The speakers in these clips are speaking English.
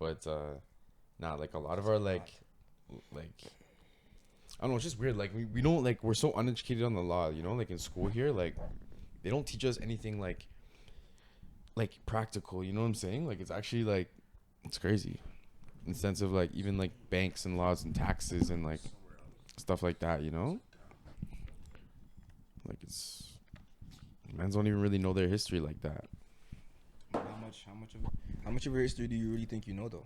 but nah, like a lot of our like I don't know, it's just weird. Like we don't like we're so uneducated on the law, you know, like in school here, like they don't teach us anything like practical, you know what I'm saying? Like it's actually like it's crazy. In the sense of like even like banks and laws and taxes and like stuff like that, you know? Like it's mans don't even really know their history like that. How much of your history do you really think you know though?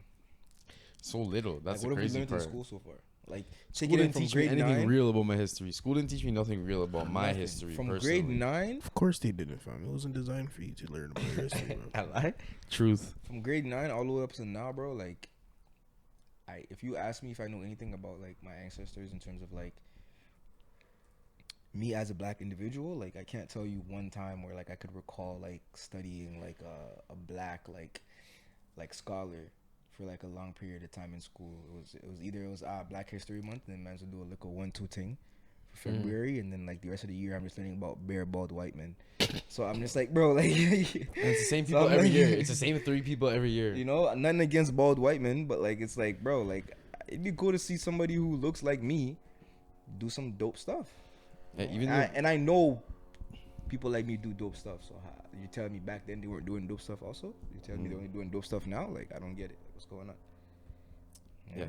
So little. That's Like, the what have we crazy learned in part. school so far? Like, School take it in didn't from teach me grade anything 9. real about my history. School didn't teach me nothing real about my Nothing. history. From personally. grade 9. Of course they didn't, fam. It wasn't designed for you to learn about your history, bro. I lie. Truth. From grade 9 all the way up to now, bro. Like, if you ask me if I know anything about like my ancestors in terms of like me as a black individual, like I can't tell you one time where like I could recall like studying like a black like scholar for like a long period of time in school. It was Black History Month, and then man's would do a little 1-2 thing for February, and then like the rest of the year I'm just learning about bare bald white men. So I'm just like, bro, like And it's the same So people I'm every like- year. It's the same 3 people every year. you know, nothing against bald white men, but like it's like, bro, like it'd be cool to see somebody who looks like me do some dope stuff. Yeah, You know? even and I know people like me do dope stuff. So you telling me back then they weren't doing dope stuff also? You telling me they're only doing dope stuff now? Like I don't get it. What's going on? yeah,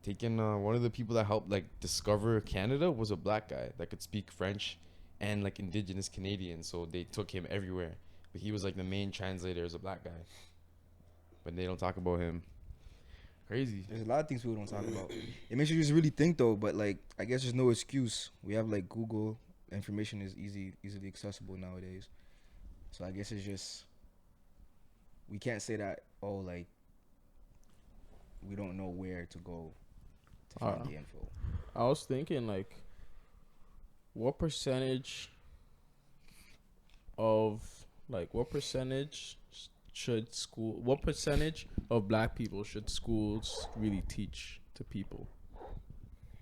taking one of the people that helped like discover Canada was a black guy that could speak French and like indigenous Canadian, so they took him everywhere. But he was like the main translator as a black guy. But they don't talk about him. Crazy. There's a lot of things people don't talk about. It makes you just really think though, but like I guess there's no excuse. We have like Google. Information is easily accessible nowadays. So I guess it's just we can't say that like we don't know where to go to find the info. I was thinking, like, what percentage of, like, what percentage of black people should schools really teach to people?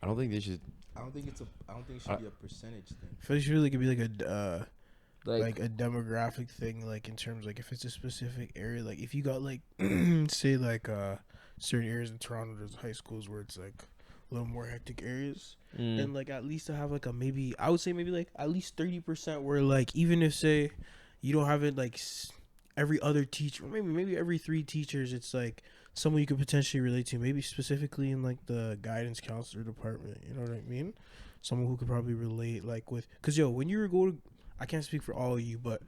I don't think they should. I don't think it should be a percentage thing. I feel like it really could be like a like a demographic thing, like in terms like if it's a specific area, like if you got like say like certain areas in Toronto, there's high schools where it's like a little more hectic areas, and like at least to have like a maybe I would say maybe like at least 30% where like even if say you don't have it like every other teacher, maybe every 3 teachers, it's like someone you could potentially relate to, maybe specifically in like the guidance counselor department, you know what I mean? Someone who could probably relate like with, cause when you go to, I can't speak for all of you, but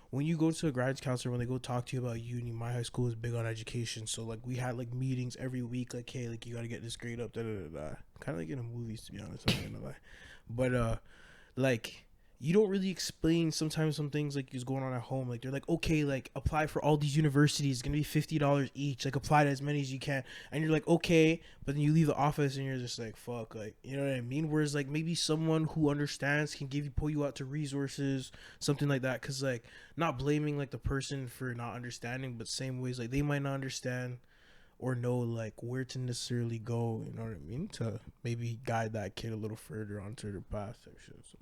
when you go to a guidance counselor, when they go talk to you about uni, my high school is big on education, so like we had like meetings every week, like hey, like you gotta get this grade up, kind of like in the movies, to be honest, I'm not gonna lie, but like you don't really explain sometimes some things like is going on at home. Like they're like, okay, like apply for all these universities. It's gonna be $50 each. Like apply to as many as you can. And you're like, okay, but then you leave the office and you're just like, fuck, like you know what I mean? Whereas like maybe someone who understands can pull you out to resources, something like that. Cause like not blaming like the person for not understanding, but same ways like they might not understand or know like where to necessarily go. You know what I mean? To maybe guide that kid a little further onto their path. Actually, so.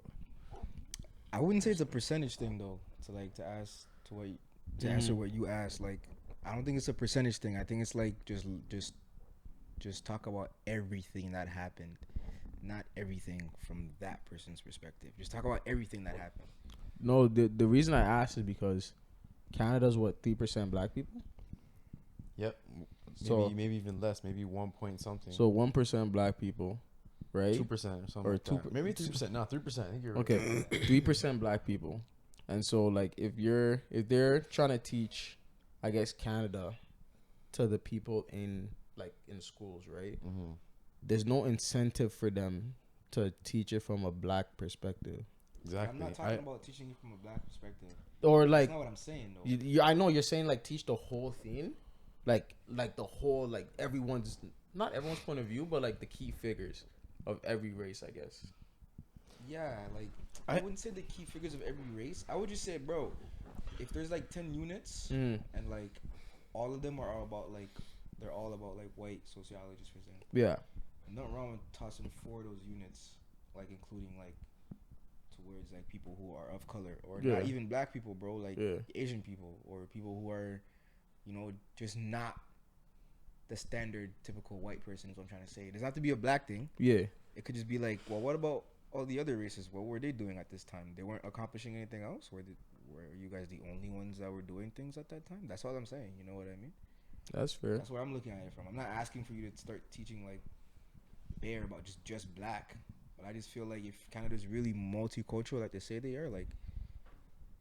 I wouldn't say it's a percentage thing though. To answer what you asked, like I don't think it's a percentage thing. I think it's like just talk about everything that happened, not everything from that person's perspective. Just talk about everything that happened. No, the reason I asked is because Canada's what 3% black people. Yep. Maybe even less. Maybe 1 point something. So 1% black people, right? 2% or something. Or like that. Maybe 3%. No, 3%. I think you're right. Okay, 3% black people, and so like if they're trying to teach, I guess Canada, to the people in schools, right? Mm-hmm. There's no incentive for them to teach it from a black perspective. Exactly. I'm not talking about teaching you from a black perspective. Or like That's not what I'm saying though. I know you're saying like teach the whole thing, like the whole like everyone's not everyone's point of view, but like the key figures of every race, I guess. Yeah, like I wouldn't say the key figures of every race. I would just say, bro, if there's like 10 units and like all of them are all about like they're all about like white sociologists, for example. Yeah. Nothing wrong with tossing 4 of those units, like including like towards like people who are of color or not even black people, bro. Like Asian people or people who are, you know, just not the standard typical white person is what I'm trying to say. It doesn't have to be a black thing. Yeah. It could just be like, well, what about all the other races? What were they doing at this time? They weren't accomplishing anything else. Were you guys the only ones that were doing things at that time? That's all I'm saying. You know what I mean? That's fair. That's where I'm looking at it from. I'm not asking for you to start teaching like bare about just black, but I just feel like if Canada's really multicultural, like they say they are, like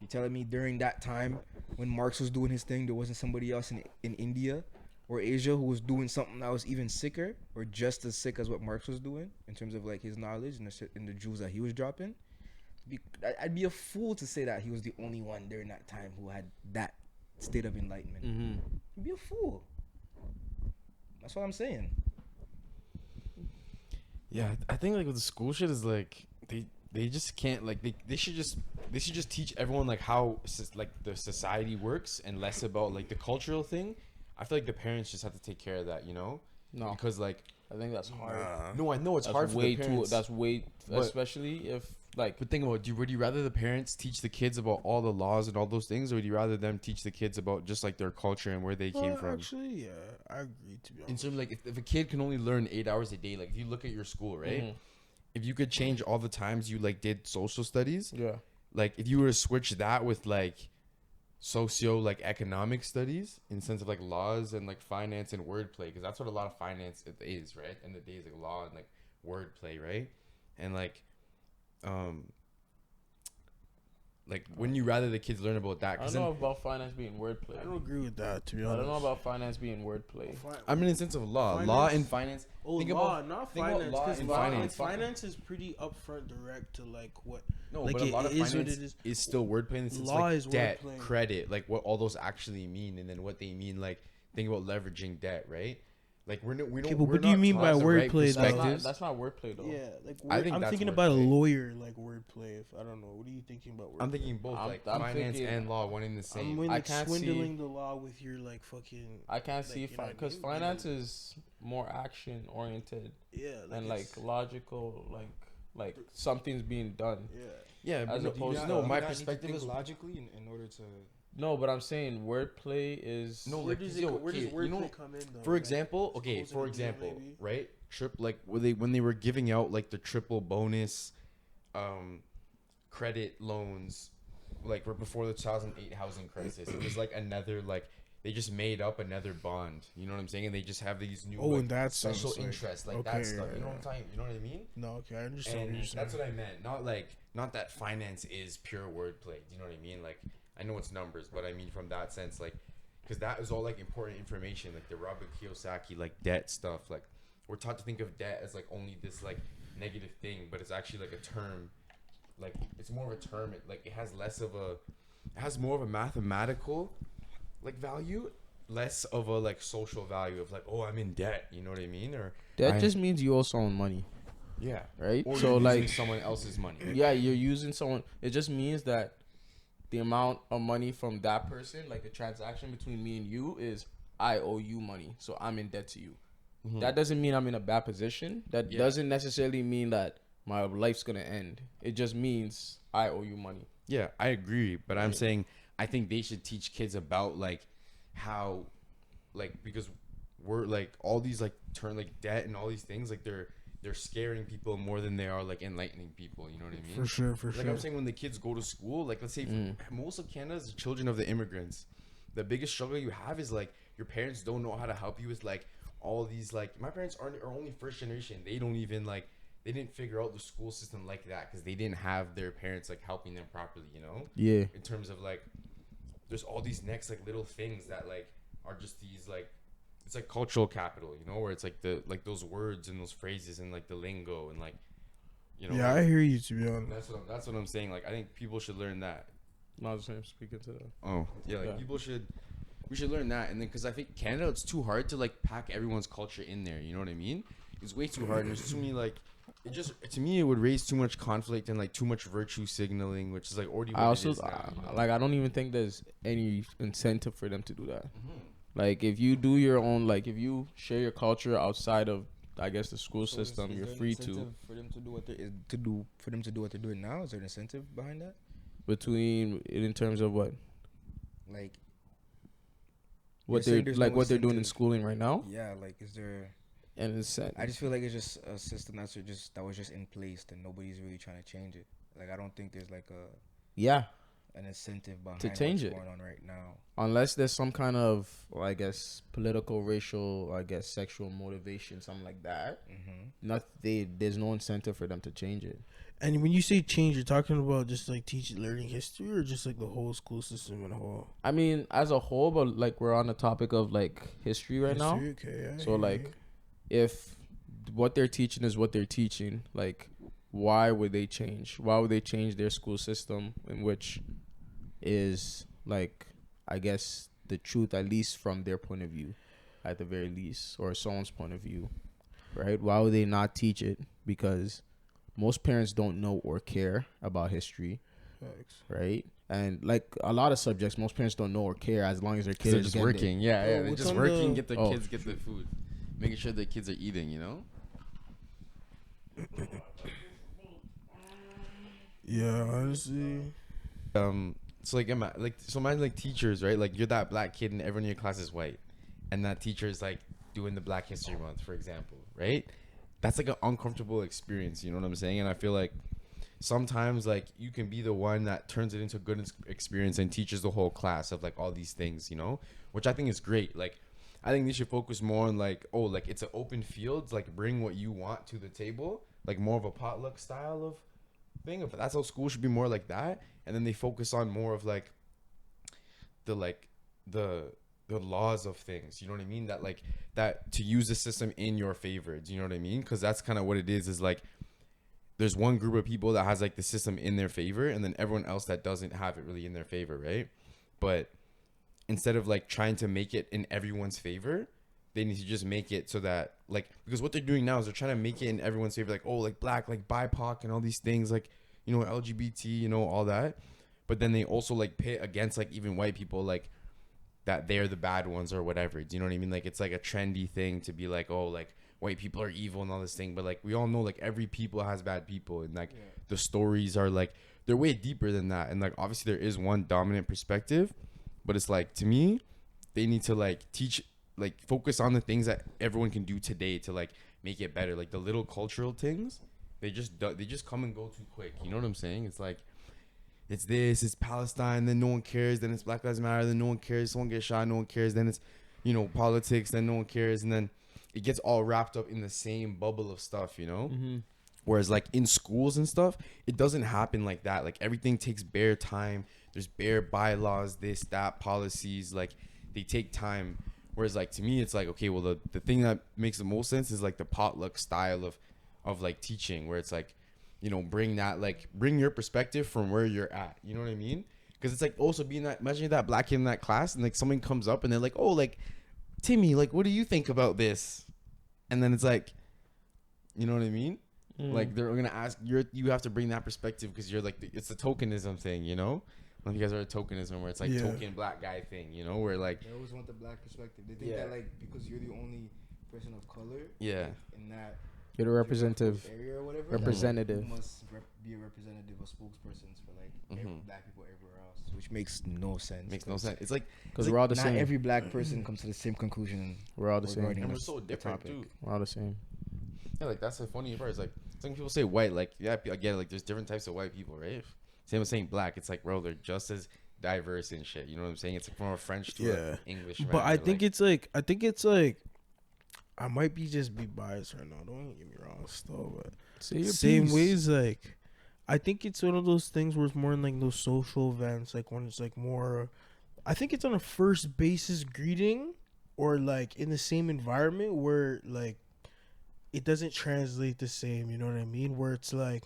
you're telling me during that time when Marx was doing his thing, there wasn't somebody else in India or Asia who was doing something that was even sicker or just as sick as what Marx was doing in terms of like his knowledge and the jewels that he was dropping. I'd be a fool to say that he was the only one during that time who had that state of enlightenment. Mm-hmm. I'd be a fool. That's what I'm saying. Yeah, I think like with the school shit is like they just can't like they should just teach everyone like how like the society works and less about like the cultural thing. I feel like the parents just have to take care of that, you know? No, because like I think that's hard. no, I know it's hard for way the parents. That's way, especially if like. But think about it, would you rather the parents teach the kids about all the laws and all those things, or would you rather them teach the kids about just like their culture and where they came from? Actually, yeah, I agree, to be honest. In terms of like if a kid can only learn 8 hours a day, like if you look at your school, right? Mhm. If you could change all the times you like did social studies, Yeah. like if you were to switch that with like socio like economic studies in sense of like laws and like finance and wordplay, because that's what a lot of finance is, right? And the day is like law and like wordplay, right? And like when you rather the kids learn about that, I don't know about finance being wordplay. I don't agree with that, to be honest. I don't know about finance being wordplay. I mean, in the sense of law, law and finance. Oh, think law, about, not think finance. about law Because and law finance. and finance is pretty upfront, direct to like what. No, like but a lot of it is finance what it is still wordplay in the sense Law like is debt, wordplay. credit, like what all those actually mean, and then what they mean. Like think about leveraging debt, right? Like we don't. Okay, but we're what do you not mean taught by the right wordplay, though? perspectives. That's not wordplay though. Yeah, like I think I'm that's thinking about a wordplay. lawyer, like wordplay. If I don't know, what are you thinking about wordplay? I'm thinking both, I'm like finance finance thinking- and law, one in the I'm same. like can't swindling see- the law with your like fucking. I can't Like, see you know what I because mean? finance is more action oriented Yeah, and like it's- logical, like something's being done. Yeah. Yeah, as but opposed to- no, You my not need to perspective think is logically in order to. No, but I'm saying wordplay is No, Where like, does yo, where does okay, you wordplay know, come in though? for Like, example, okay, closing for a deal, example, maybe? right? Like when they were giving out like the triple bonus, credit loans, like right before the 2008 housing crisis, it was like another like they just made up another bond. You know what I'm saying? And they just have these new Oh, like, in that special sense, like, interest, like okay, that stuff. yeah, You know what yeah. I'm talking? You know what I mean? No, okay, I understand And what you're saying. that's what I meant. Not that finance is pure wordplay. Do you know what I mean? Like I know it's numbers, but I mean from that sense, like because that is all like important information, like the Robert Kiyosaki like debt stuff. Like we're taught to think of debt as like only this like negative thing, but it's actually like a term. Like it's more of a term. It has more of a mathematical like value, less of a like social value of like, oh, I'm in debt. You know what I mean? Or that just means you owe someone money, yeah, right? or So you're like using someone else's money. yeah, you're using someone. It just means that the amount of money from that person, like the transaction between me and you, is I owe you money, so I'm in debt to you. Mhm. That doesn't mean I'm in a bad position. That Yeah. doesn't necessarily mean that my life's gonna end. It just means I owe you money. Yeah, I agree, but I'm saying I think they should teach kids about like how, like because we're like all these like like debt and all these things like they're scaring people more than they are like enlightening people. You know what I mean? For sure, for Like sure. I'm saying, when the kids go to school, like let's say most of Canada is the children of the immigrants. The biggest struggle you have is like your parents don't know how to help you with like all these like my parents are only first generation. They don't even like they didn't figure out the school system like that because they didn't have their parents like helping them properly. You know? Yeah. In terms of like there's all these next like little things that like are just these like it's like cultural capital, you know, where it's like the like those words and those phrases and like the lingo and like you know. Yeah, like, I hear you, to be honest. that's what I'm saying. Like I think people should learn that. No, I was saying speaking to that. Oh yeah, like Yeah. we should learn that, and then because I think Canada it's too hard to like pack everyone's culture in there. You know what I mean? It's way too hard. And there's too many like. It just to me it would raise too much conflict and like too much virtue signaling, which is like already. What I also it is now, you know? like I don't even think there's any incentive for them to do that. Mhm. Like if you do your own, like if you share your culture outside of, I guess, the school So is system, you're there an free to. incentive for them to do what they're doing now. Is there an incentive behind that? Between in terms of what? Like, what saying they're there's like no what they're doing in incentive. schooling right now. Yeah, like is there? And it's sad. I just feel like it's just a system that was just in place and nobody's really trying to change it. Like I don't think there's like Yeah, an incentive behind change what's it. going on right now. unless there's some kind of, well, I guess, political, racial, I guess, sexual motivation, something like that. There's no incentive for them to change it. And when you say change, you're talking about just like teaching, learning history, or just like the whole school system in a whole. I mean, as a whole, but like we're on the topic of like history right now. Okay, So like, if what they're teaching is what they're teaching, like, why would they change? Why would they change their school system, in which is like, I guess, the truth, at least from their point of view, at the very least, or someone's point of view, right? Why would they not teach it? Because most parents don't know or care about history, right? And like a lot of subjects, most parents don't know or care as long as their kids They're are just getting working. it. Yeah, they're what's just on working. the- Get their Oh, kids get the food, making sure their kids are eating. Yeah, honestly. So like, imagine like teachers, right? Like you're that black kid and everyone in your class is white, and that teacher is like doing the Black History Month, for example, right? That's like an uncomfortable experience. You know what I'm saying? And I feel like sometimes like you can be the one that turns it into a good experience and teaches the whole class of like all these things, which I think is great. Like I think they should focus more on like, oh, like it's an open field, like bring what you want to the table, like more of a potluck style of thing. If that's how school should be, more like that. And then they focus on more of like the laws of things, you know what I mean, that like that to use the system in your favor. Do you know what I mean? Because that's kind of what it is like there's one group of people that has like the system in their favor, and then everyone else that doesn't have it really in their favor, right? But instead of like trying to make it in everyone's favor, they need to just make it so that like, because what they're doing now is they're trying to make it in everyone's favor, like, oh, like black, like BIPOC and all these things, like, LGBT, all that. But then they also like pit against like even white people, like that they're the bad ones or whatever. Do you know what I mean? Like it's like a trendy thing to be like, oh, like white people are evil and all this thing. But like we all know like every people has bad people, and like the stories are like they're way deeper than that. And like obviously there is one dominant perspective, but it's like, to me, they need to like teach, like focus on the things that everyone can do today to like make it better. Like the little cultural things, they just come and go too quick. You know what I'm saying? It's like, it's Palestine, then no one cares. Then it's Black Lives Matter, then no one cares. Someone gets shot, no one cares. Then it's, politics, then no one cares. And then it gets all wrapped up in the same bubble of stuff, Mm-hmm. Whereas like in schools and stuff, it doesn't happen like that. Like everything takes bare time. There's bare bylaws, this, that, policies. Like they take time. Whereas like to me, it's like, okay, well the thing that makes the most sense is like the potluck style of like teaching, where it's like, bring your perspective from where you're at. You know what I mean? Because it's like also being that, imagine that black kid in that class and like someone comes up and they're like, oh, like Timmy, like what do you think about this? And then it's like, you know what I mean? Like they're gonna ask, you have to bring that perspective because you're like it's the tokenism thing, Like you guys are a tokenism where it's like token black guy thing, where like They always want the black perspective. They think that like because you're the only person of color, in that You're the representative, area or whatever, representative. you must be a representative or spokespersons for like black people everywhere else, which makes no sense. Makes no sense. It's like Because we're all the not same. every black person comes to the same conclusion. We're all the same. regarding and we're this so different topic. too. We're all the same. Yeah, like that's the funny part. It's like some people say white, like again, like there's different types of white people, right? Same as saying black. It's like, bro, they're just as diverse and shit. You know what I'm saying? It's like from a French to a English. But I think it's like I might be biased right now. Don't get me wrong, still, but same ways, like I think it's one of those things where it's more in like those social events, like when it's like more. I think it's on a first basis greeting, or like in the same environment where like it doesn't translate the same. You know what I mean? Where it's like,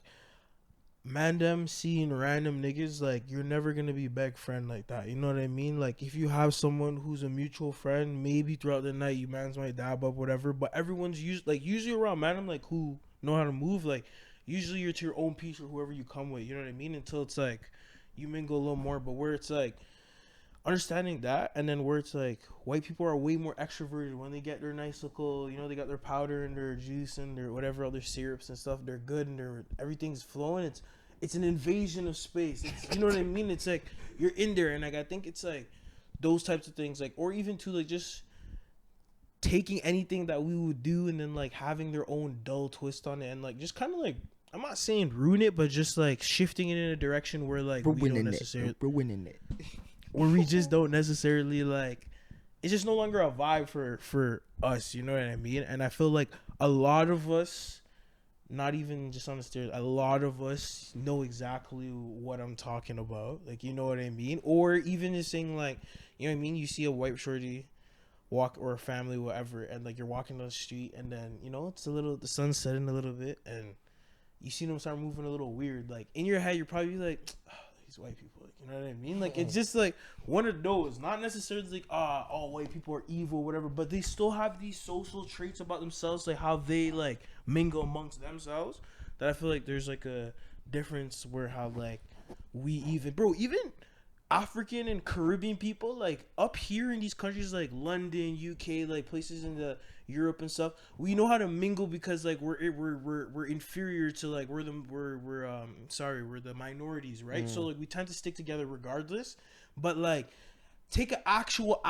them seeing random niggas, like you're never gonna be best friend like that. You know what I mean? Like if you have someone who's a mutual friend, maybe throughout the night you mans might dab up, whatever. But everyone's usually around like who know how to move. Like usually you're to your own piece or whoever you come with. You know what I mean? Until it's like you mingle a little more. But where it's like understanding that, and then where it's like white people are way more extroverted when they get their nice little, they got their powder and their juice and their whatever other syrups and stuff. They're good and everything's flowing. It's an invasion of space. It's, you know what I mean? It's like you're in there, and like I think it's like those types of things, like, or even to like just taking anything that we would do and then like having their own dull twist on it, and like just kind of like, I'm not saying ruin it, but just like shifting it in a direction where like we don't necessarily, we're winning it. where we just don't necessarily like, it's just no longer a vibe for us, you know what I mean? And I feel like a lot of us, not even just on the stairs, a lot of us know exactly what I'm talking about, like, you know what I mean? Or even just saying like, you know what I mean, you see a white shorty walk, or a family, whatever, and like you're walking down the street, and then, you know, it's a little, the sun's setting a little bit, and you see them start moving a little weird, like in your head you're probably like, oh, these white people, like, you know what I mean? Like, it's just like one of those, not necessarily like, all white people are evil, whatever, but they still have these social traits about themselves, like how they like mingle amongst themselves, that I feel like there's like a difference where how like we even African and Caribbean people, like up here in these countries like London, UK, like places in the Europe and stuff, we know how to mingle because like we're inferior to like we're the minorities, right? So like we tend to stick together regardless. But like take an actual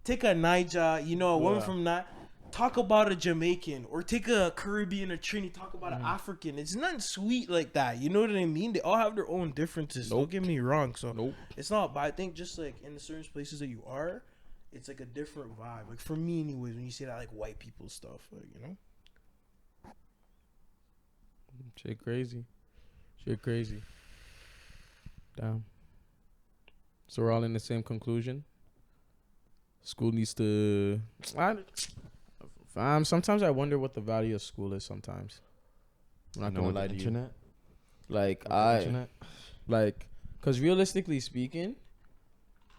take a Niger, you know, a woman from that. Talk about a Jamaican, or take a Caribbean or Trini, talk about an African. It's nothing sweet like that. You know what I mean? They all have their own differences. Don't get me wrong. So it's not, but I think just like in the certain places that you are, it's like a different vibe. Like for me anyways, when you say that like white people stuff, like, you know? Shit crazy. Damn. So we're all in the same conclusion. School needs to... sometimes I wonder what the value of school is sometimes. I'm not going to lie to you. Like, because realistically speaking,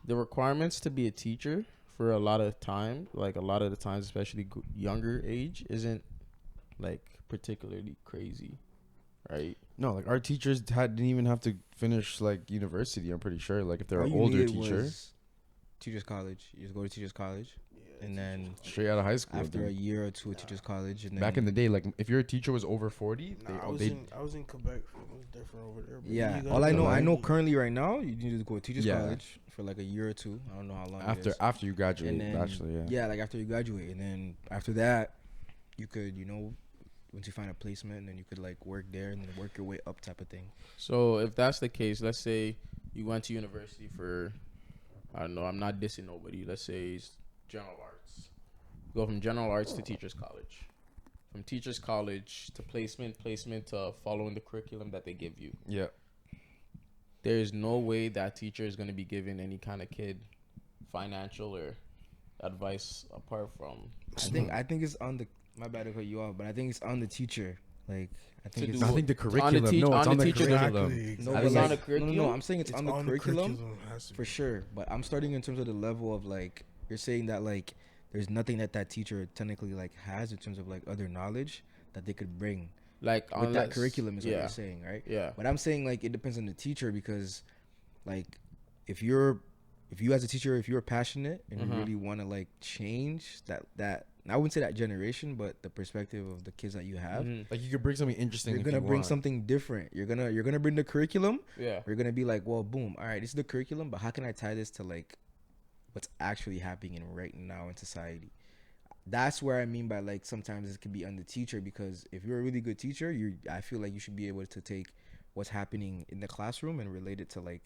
the requirements to be a teacher for a lot of the times, especially younger age, isn't like particularly crazy, right? No, like our teachers didn't even have to finish like university. I'm pretty sure. Like if they're an older teacher, teachers college. You just go to teachers college, and then straight out of high school. After a year or two at teachers college, and then back in the day, like if your teacher was over 40, I was in Quebec. It was different over there. Yeah, all I know currently right now, you need to go to teachers college for like a year or two. I don't know how long. After you graduate, bachelor, like after you graduate, and then after that, you could, you know, once you find a placement, and then you could like work there and then work your way up, type of thing. So if that's the case, let's say you went to university for, I don't know, I'm not dissing nobody. Let's say it's general arts. Go from general arts to teachers college. From teachers college to placement to following the curriculum that they give you. Yeah. There's no way that teacher is going to be giving any kind of kid financial or advice apart from. I think it's on the. My bad to cut you off, but I think it's on the teacher. Like I think it's the curriculum. It's on the curriculum. It's on the curriculum. No, I'm saying it's on the curriculum for sure. But I'm starting in terms of the level of like you're saying that like there's nothing that teacher technically like has in terms of like other knowledge that they could bring. Like with that curriculum is what you're saying, right? Yeah. But I'm saying like it depends on the teacher, because like if you as a teacher, if you're passionate and you really want to like change that I wouldn't say that generation, but the perspective of the kids that you have, like you could bring something interesting. You're gonna bring something different. You're gonna bring the curriculum. Yeah. You're gonna be like, well, boom, all right, this is the curriculum, but how can I tie this to like what's actually happening right now in society? That's where I mean by like sometimes it could be on the teacher, because if you're a really good teacher, I feel like you should be able to take what's happening in the classroom and relate it to like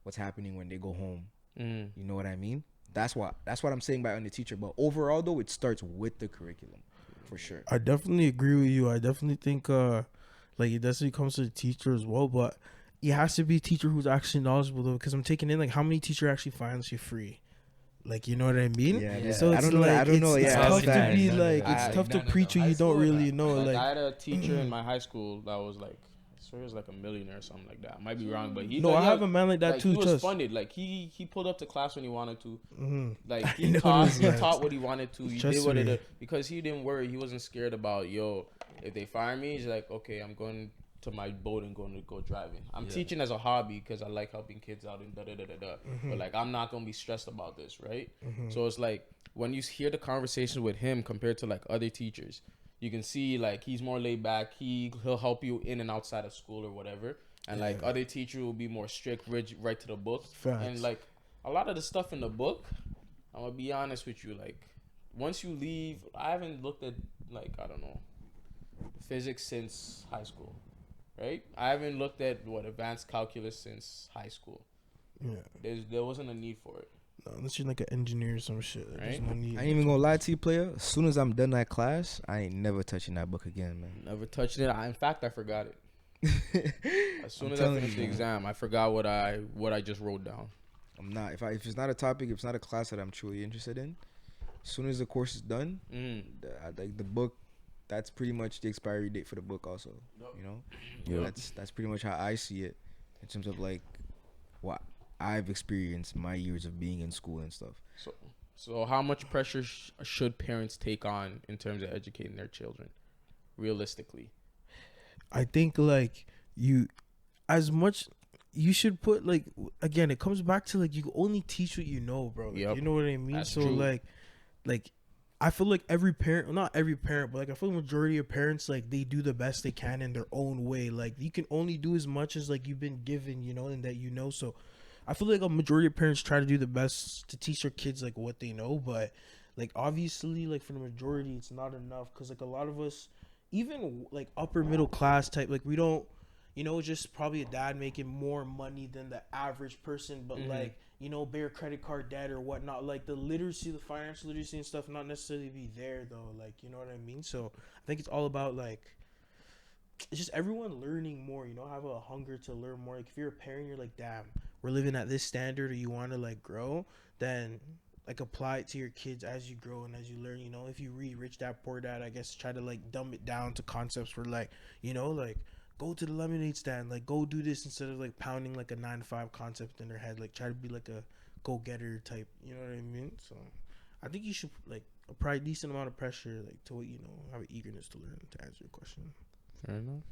what's happening when they go home. You know what I mean? That's what I'm saying by on the teacher. But overall, though, it starts with the curriculum, for sure. I definitely agree with you. I definitely think like it definitely comes to the teacher as well. But it has to be a teacher who's actually knowledgeable, though, because I'm taking in like how many teacher actually finds you free. Like, you know what I mean? Yeah. So it's I don't know. It's Yeah, tough to be like, it's tough to preach you. You don't really know. Like Like I had a teacher in my high school that was like, I swear he was like a millionaire or something like that. I might be wrong, but he. No, I have a man like that like, too. He was funded. Like he pulled up to class when he wanted to. Like he know taught what he wanted to. He Trust did what me. it did because he didn't worry. He wasn't scared about if they fire me. He's like, okay, I'm going to my boat and going to go driving. I'm teaching as a hobby because I like helping kids out and But like I'm not gonna be stressed about this, right? So it's like when you hear the conversation with him compared to like other teachers, you can see like he's more laid back. He'll help you in and outside of school or whatever. And like other teachers will be more strict, right to the book. Facts. And like a lot of the stuff in the book, I'm gonna be honest with you. Like, once you leave, I haven't looked at, like, I don't know, physics since high school, right? I haven't looked at advanced calculus since high school. Yeah. There wasn't a need for it. No, unless you're like an engineer or some shit. Like, there's Right? no need. I ain't even gonna lie to you, player. As soon as I'm done that class, I ain't never touching that book again, man. Never touched it. In fact, I forgot it. As soon I'm as I telling finished you, the man. exam, I forgot what I just wrote down. I'm not. If it's not a topic, if it's not a class that I'm truly interested in, as soon as the course is done, like the book, that's pretty much the expiry date for the book. Also, you know, Yep. that's pretty much how I see it in terms of like what I've experienced my years of being in school and stuff. So how much pressure should parents take on in terms of educating their children, realistically? I think like you, as much you should put like again. It comes back to like you only teach what you know, bro. Like, Yep. You know what I mean? That's So true. like I feel like every parent, well, not every parent, but like I feel the majority of parents like they do the best they can in their own way. Like you can only do as much as like you've been given, you know, and that you know. So I feel like a majority of parents try to do the best to teach their kids like what they know, but like obviously like for the majority it's not enough because like a lot of us, even like upper middle class type, like we don't, you know, just probably a dad making more money than the average person, but like, you know, bear credit card debt or whatnot, like the literacy, the financial literacy and stuff not necessarily be there though, like, you know what I mean? So I think it's all about like it's just everyone learning more, you know, have a hunger to learn more. Like if you're a parent, you're like, damn, we're living at this standard, or you want to like grow, then like apply it to your kids as you grow and as you learn. You know, if you read Rich Dad Poor Dad, I guess try to like dumb it down to concepts for like, you know, like go to the lemonade stand, like go do this instead of like pounding like a 9 to 5 concept in their head. Like try to be like a go getter type. You know what I mean? So I think you should like apply a decent amount of pressure like to what you know, have an eagerness to learn. To answer your question. Fair enough.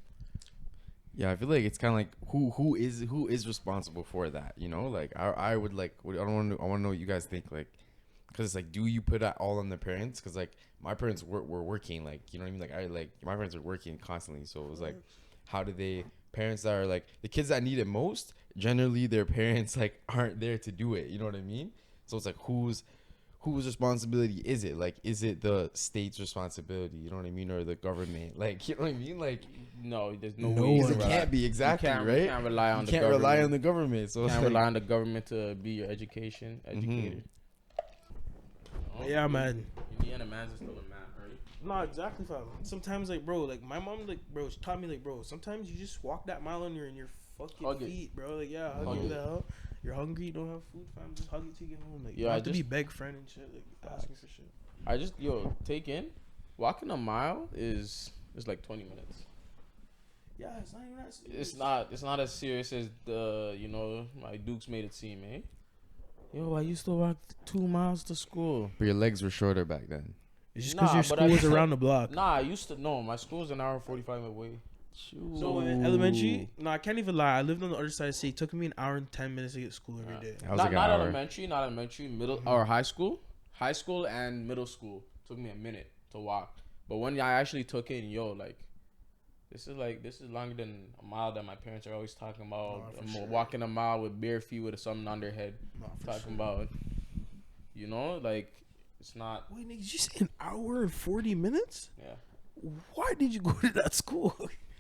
Yeah, I feel like it's kind of like who is responsible for that, you know? Like I would like I want to know what you guys think, like, because it's like, do you put that all on the parents? Because like my parents were working, like, you know what I mean? Like my parents are working constantly, so it was like, how do they, parents that are like the kids that need it most, generally their parents like aren't there to do it, you know what I mean? So it's like whose responsibility is it? Like, is it the state's responsibility, you know what I mean, or the government? Like, you know what I mean? Like, No, there's no No way. one. it can't be exactly, you right? You can't rely on You the can't government. rely on the government, so You it's can't like, rely on the government to be your educator. Yeah, man. Indiana man's is still a man, right? No, exactly, fam. Sometimes, like, bro, like my mom, like, bro, she taught me, like, bro, sometimes you just walk that mile on your fucking Hug it. feet, bro. Like, yeah, hug Hug it it. the hell. You're hungry, you don't have food, fam. Just hug it till you get home. Like, you Yo, don't I have to be just- beg friend and shit, like asking for shit. I just take in, walking a mile is like 20 minutes. Yeah, it's not even that serious. It's not as serious as my Dukes made it seem, eh? Yo, I used to walk 2 miles to school. but your legs were shorter back then. It's just because Nah, your but school I was used to- around the block. Nah, I used to know my school's an hour and 45 minute away. So in elementary, no, I can't even lie. I lived on the other side of the city. It took me an hour and 10 minutes to get to school every day. I was Not, like an not hour. elementary, middle or high school. High school and middle school took me a minute to walk. But when I actually took it, this is longer than a mile that my parents are always talking about. Nah, for I'm sure. walking a mile with bare feet with something on their head, Nah, for talking sure. about, like it's not. Wait, nigga, did you say an hour and 40 minutes? Yeah. Why did you go to that school?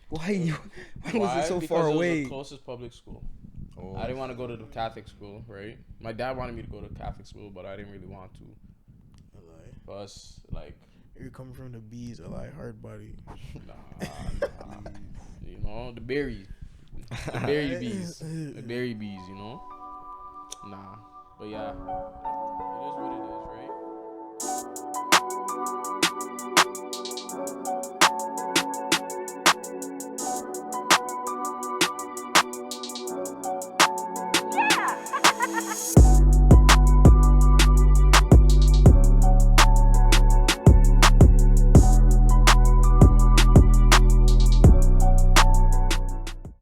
Why was Why? it so Because far it was away? the closest public school. Oh. I didn't want to go to the Catholic school, right? My dad wanted me to go to Catholic school, but I didn't really want to. Plus, like, You're coming from the bees, a lie, hard body. nah. The berry bees, the berry bees, Nah, but yeah, it is what it is, right?